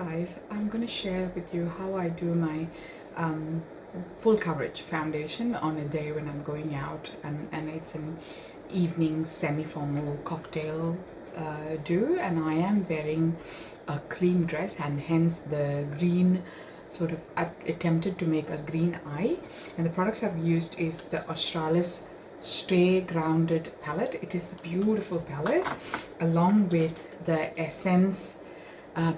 guys, I'm going to share with you how I do my full coverage foundation on a day when I'm going out, and it's an evening semi-formal cocktail do, and I am wearing a cream dress, and hence the green sort of, I've attempted to make a green eye, and the products I've used is the Australiis Stay Grounded palette. It is a beautiful palette, along with the Essence.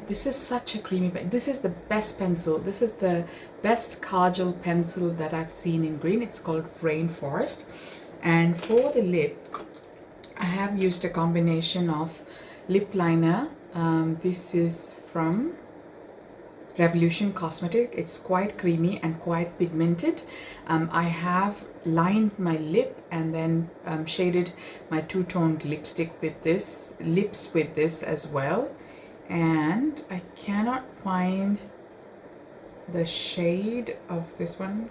This is such a creamy, this is the best pencil, this is the best Kajal pencil that I've seen in green. It's called Rain Forrest. And for the lip, I have used a combination of Lipliner. This is from Revolution Cosmetic. It's quite creamy and quite pigmented. I have lined my lip and then shaded my two-toned lipstick with this, lips with this as well. And I cannot find the shade of this one,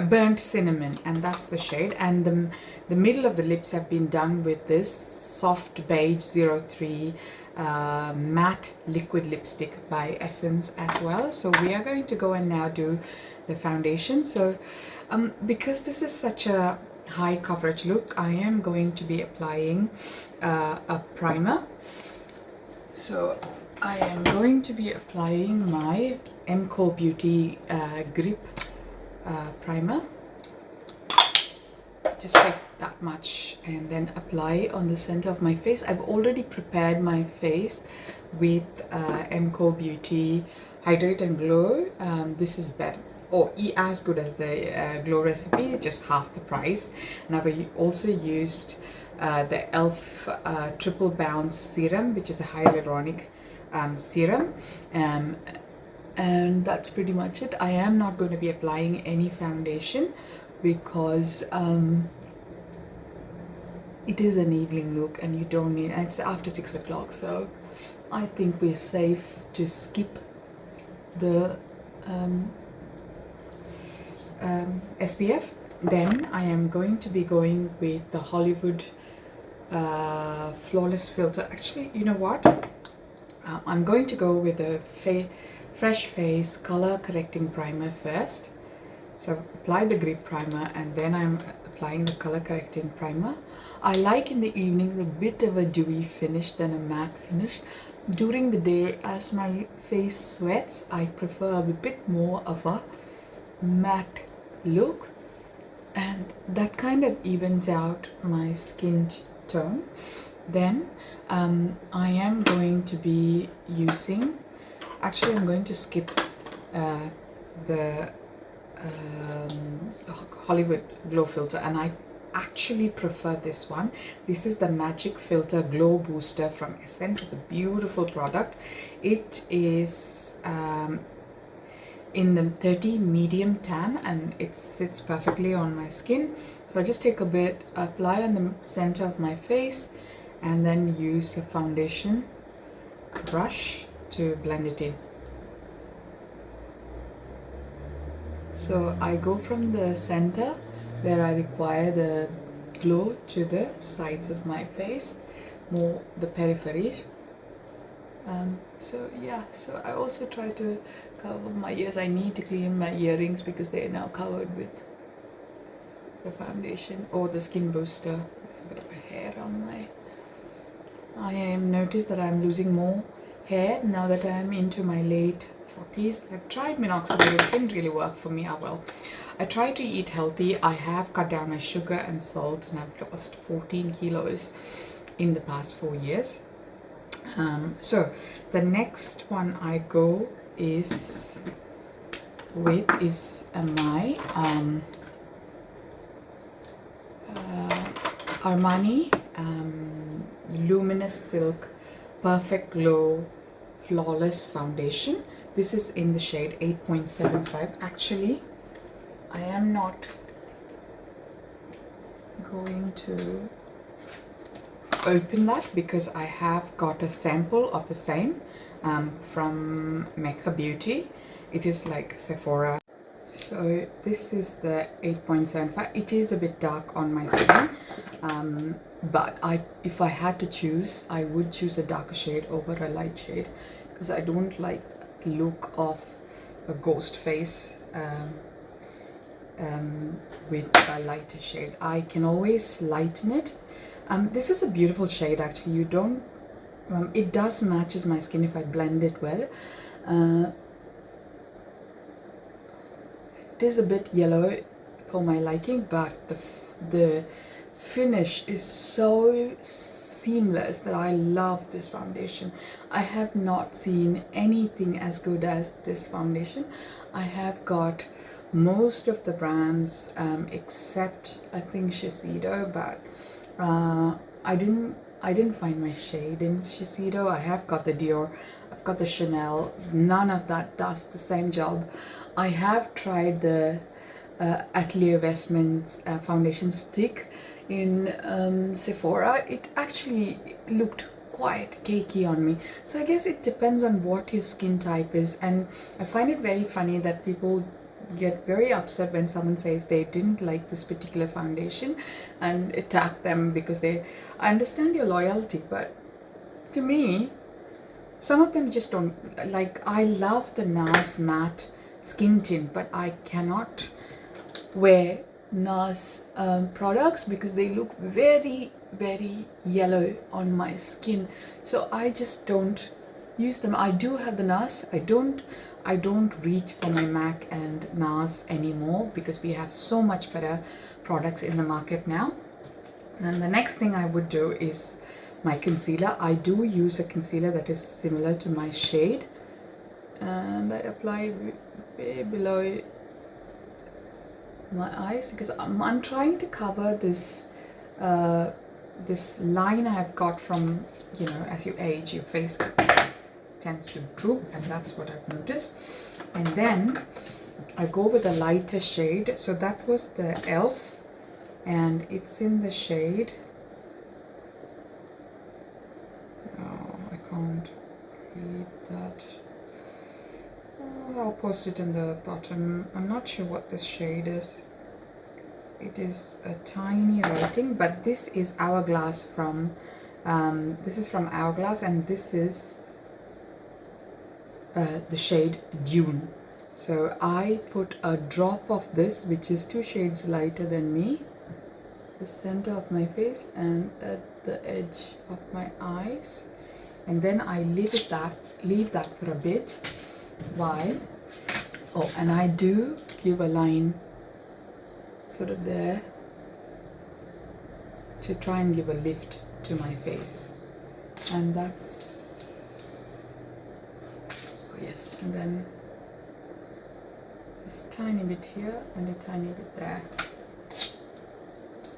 burnt cinnamon, and that's the shade. And the middle of the lips have been done with this soft beige 03 matte liquid lipstick by Essence as well. So we are going to go and now do the foundation. So because this is such a high coverage look, I am going to be applying a primer. So I am going to be applying my Mcobeauty Grip primer, just like that much, and then apply on the center of my face. I've already prepared my face with Mcobeauty Hydrate and Glow. This is better, or as good as the Glow recipe, just half the price. And I've also used the e.l.f. Triple Bounce Serum, which is a hyaluronic serum, and that's pretty much it. I am not going to be applying any foundation because it is an evening look and you don't need, it's after 6 o'clock, so I think we're safe to skip the SPF. Then I am going to be going with the Hollywood Flawless Filter. Actually, you know what? I'm going to go with the Fresh Face Color Correcting Primer first. So I've applied the grip primer and then I'm applying the color correcting primer. I like in the evening a bit of a dewy finish than a matte finish. During the day, as my face sweats, I prefer a bit more of a matte look, and that kind of evens out my skin tone. Then I am going to be using, actually I'm going to skip the Hollywood Glow filter, and I actually prefer this one. This is the Magic Filter Glow Booster from Essence. It's a beautiful product. It is in the 30 medium tan, and it sits perfectly on my skin. So I just take a bit, apply on the center of my face, and then use a foundation brush to blend it in. So I go from the center where I require the glow to the sides of my face, more the peripheries. So yeah, so I also try to cover my ears. I need to clean my earrings because they are now covered with the foundation or the skin booster. There's a bit of a hair on my, I am noticed that I'm losing more hair now that I'm into my late 40s. I've tried minoxidil, it didn't really work for me. Well, I try to eat healthy. I have cut down my sugar and salt, and I've lost 14 kilos in the past 4 years. So the next one I go is with my Armani Luminous Silk Perfect Glow Flawless Foundation. This is in the shade 8.75. Actually, I am not going to open that because I have got a sample of the same from Mcobeauty. It is like Sephora. So this is the 8.75. It is a bit dark on my skin, but if I had to choose, I would choose a darker shade over a light shade, because I don't like the look of a ghost face with a lighter shade. I can always lighten it. This is a beautiful shade actually. You don't it does matches my skin if I blend it well. It is a bit yellow for my liking, but the finish is so seamless that I love this foundation. I have not seen anything as good as this foundation. I have got most of the brands except I think Shiseido, but I didn't find my shade in Shiseido. I have got the Dior, I've got the Chanel. None of that does the same job. I have tried the Atelier Westman's foundation stick in Sephora. It actually looked quite cakey on me. So I guess it depends on what your skin type is, and I find it very funny that people get very upset when someone says they didn't like this particular foundation and attack them because I understand your loyalty, but to me some of them just don't like. I love the NARS matte skin tint, but I cannot wear NARS products because they look very yellow on my skin, so I just don't use them. I do have the NARS. I don't reach for my MAC and NARS anymore because we have so much better products in the market now. And the next thing I would do is my concealer. I do use a concealer that is similar to my shade, and I apply way below my eyes because I'm trying to cover this this line I have got from, you know, as you age your face tends to droop, and that's what I've noticed. And then I go with a lighter shade. So that was the Elf, and it's in the shade, oh, I can't read that. Oh, I'll post it in the bottom. I'm not sure what this shade is. It is a tiny writing, but this is Hourglass from this is from Hourglass, and this is the shade Dune. So I put a drop of this, which is 2 shades lighter than me, the center of my face and at the edge of my eyes, and then I leave that for a bit while, oh, and I do give a line sort of there to try and give a lift to my face, and that's, yes, and then this tiny bit here and a tiny bit there,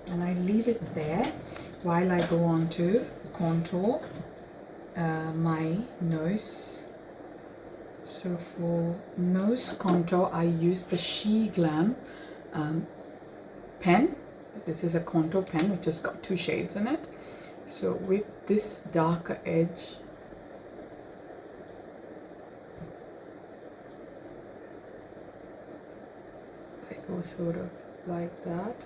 and I leave it there while I go on to contour my nose. So for nose contour I use the Sheglam pen. This is a contour pen which has got 2 shades in it. So with this darker edge, I go sort of like that.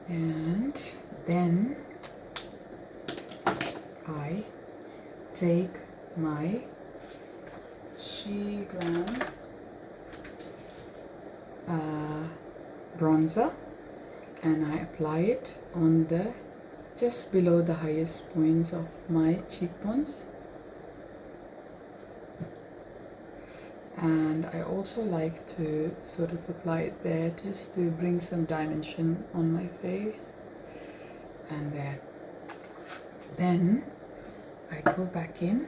And then I take my Sheglam bronzer and I apply it on the just below the highest points of my cheekbones, and I also like to sort of apply it there just to bring some dimension on my face, and there. Then I go back in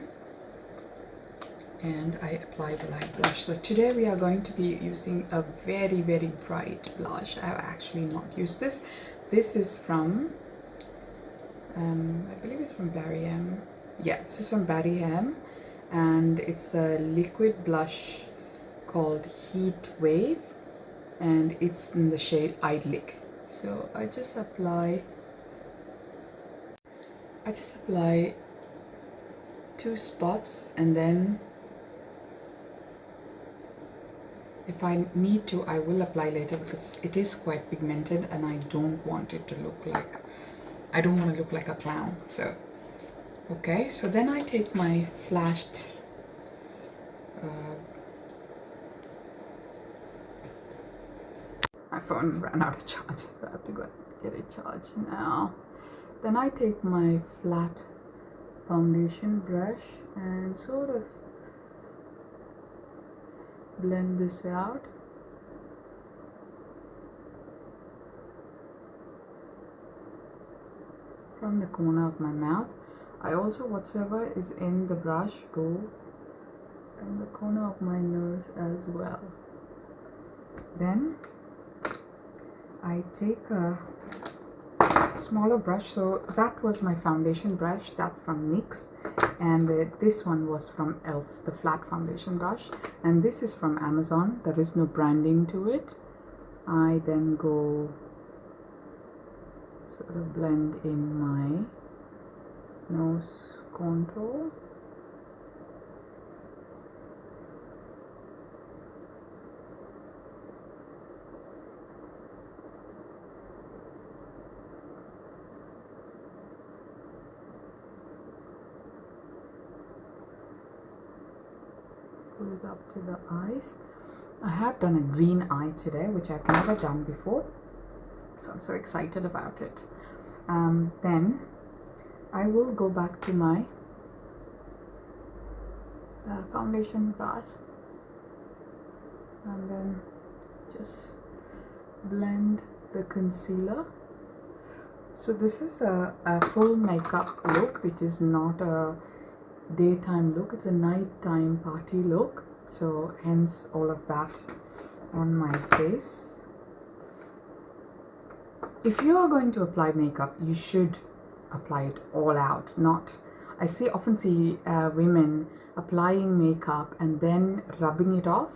and I apply the light blush. So today we are going to be using a very bright blush. I have actually not used this. This is from I believe it's from BarryM. Yeah, this is from BarryM, and it's a liquid blush called Heatwave, and it's in the shade Idyllic. So I just apply I just apply 2 spots, and then if I need to, I will apply later because it is quite pigmented and I don't want it to look like, I don't want to look like a clown. So okay, so then I take my flashed my phone ran out of charge, so I have to go get it charged now. Then I take my flat foundation brush and sort of blend this out. From the corner of my mouth. I also, whatever is in the brush, go in the corner of my nose as well. Then I take a smaller brush. So that was my foundation brush, that's from NYX, and this one was from ELF, the flat foundation brush, and this is from Amazon. There is no branding to it. I then go sort of blend in my nose contour. Goes up to the eyes. I have done a green eye today, which I've never done before, so I'm so excited about it. Then I will go back to my foundation brush and then just blend the concealer. So this is a full makeup look, which is not a daytime look, it's a nighttime party look, so hence all of that on my face. If you are going to apply makeup, you should apply it all out. Not, I often see women applying makeup and then rubbing it off.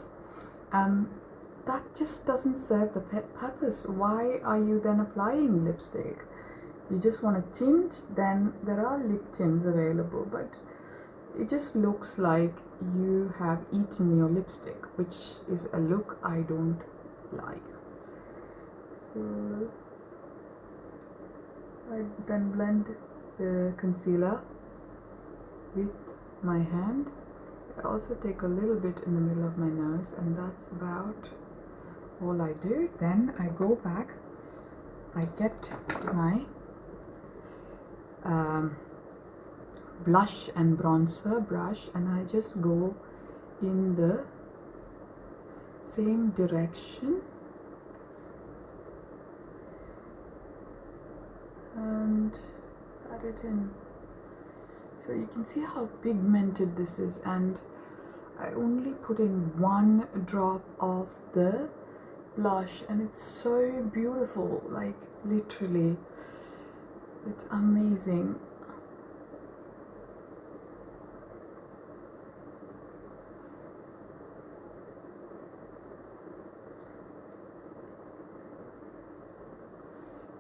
That just doesn't serve the purpose. Why are you then applying lipstick? You just want a tint, then there are lip tints available, but it just looks like you have eaten your lipstick, which is a look I don't like. So I then blend the concealer with my hand. I also take a little bit in the middle of my nose, and that's about all I do. Then I go back, I get my blush and bronzer brush, and I just go in the same direction and add it in. So you can see how pigmented this is, and I only put in 1 drop of the blush, and it's so beautiful, like literally it's amazing.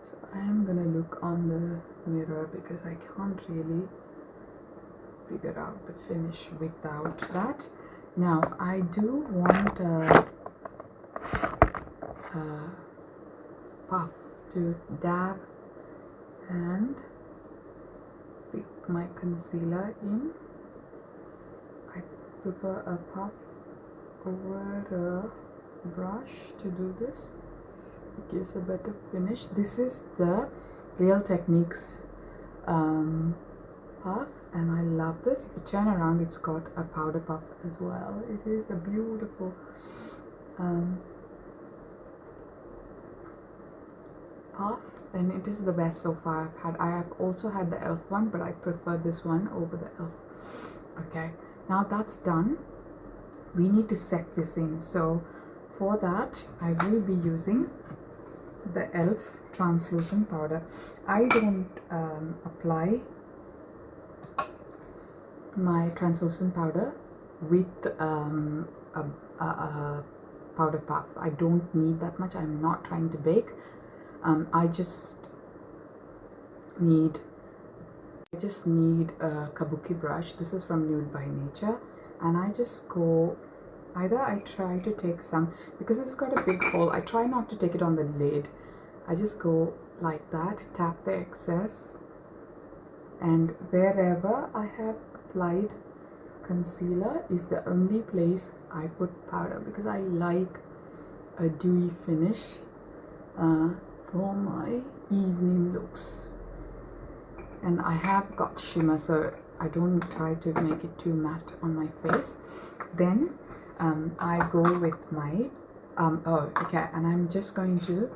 So I am gonna look on the mirror because I can't really figure out the finish without that. Now I do want a puff to dab and pick my concealer in. I prefer a puff over a brush to do this. It gives a better finish. This is the Real Techniques puff, and I love this. If you turn around, it's got a powder puff as well. It is a beautiful puff, and it is the best so far I've had. I have also had the ELF one, but I prefer this one over the ELF. Okay, now that's done. We need to set this in. So for that, I will be using the ELF translucent powder. I don't apply my translucent powder with a powder puff. I don't need that much. I'm not trying to bake. I just need I just need a kabuki brush. This is from Nude by Nature, and I just go, either I try to take some, because it's got a big hole, I try not to take it on the lid. I just go like that, tap the excess, and wherever I have applied concealer is the only place I put powder, because I like a dewy finish for my evening looks. And I have got shimmer, so I don't try to make it too matte on my face. Then I go with my and I'm just going to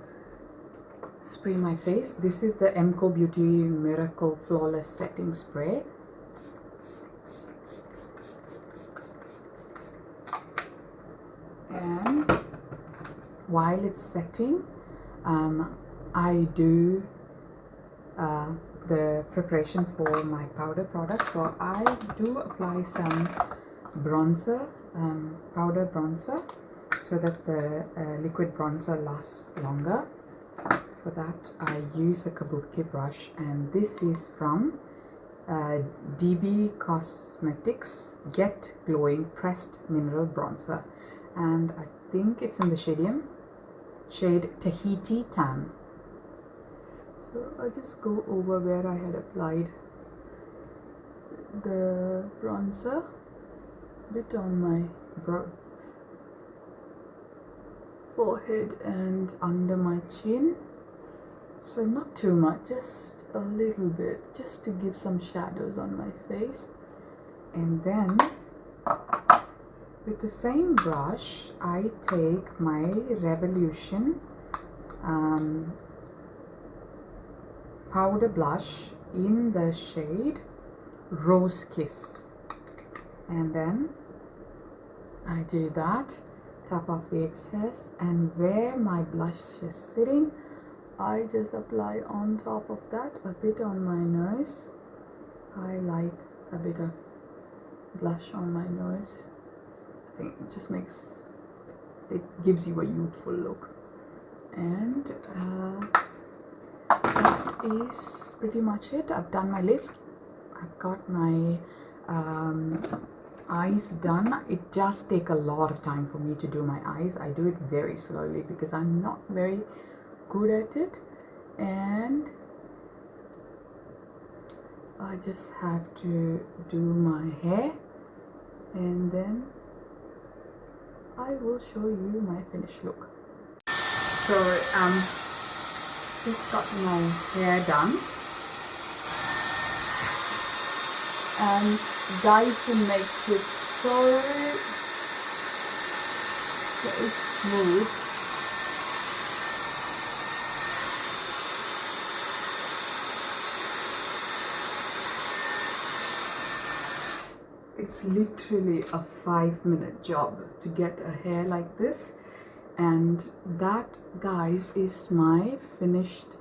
spray my face. This is the Mcobeauty Miracle Flawless Setting Spray. And while it's setting, I do the preparation for my powder product. So I do apply some bronzer, powder bronzer, so that the liquid bronzer lasts longer. For that I use a kabuki brush, and this is from DB Cosmetics Get Glowing Pressed Mineral Bronzer, and I think it's in the shade Tahiti Tan. So I just go over where I had applied the bronzer, a bit on my forehead and under my chin. So not too much, just a little bit, just to give some shadows on my face. And then with the same brush I take my Revolution powder blush in the shade Rose Kiss, and then I do that, tap off the excess, and where my blush is sitting I just apply on top of that a bit on my nose. I like a bit of blush on my nose. I think it just makes, it gives you a youthful look. And that is pretty much it. I've done my lips, I've got my eyes done. It does take a lot of time for me to do my eyes. I do it very slowly because I'm not very good at it, and I just have to do my hair, and then I will show you my finished look. So just got my hair done, and Dyson makes it so smooth. It's literally a 5-minute job to get a hair like this, and that, guys, is my finished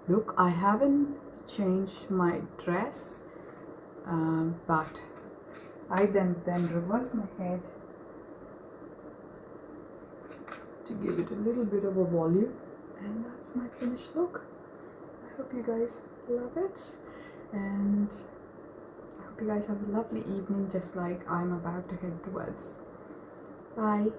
look. I haven't changed my dress, but I then reverse my head to give it a little bit of a volume, and that's my finished look. I hope you guys love it, and I hope you guys have a lovely evening, just like I'm about to head towards. Bye.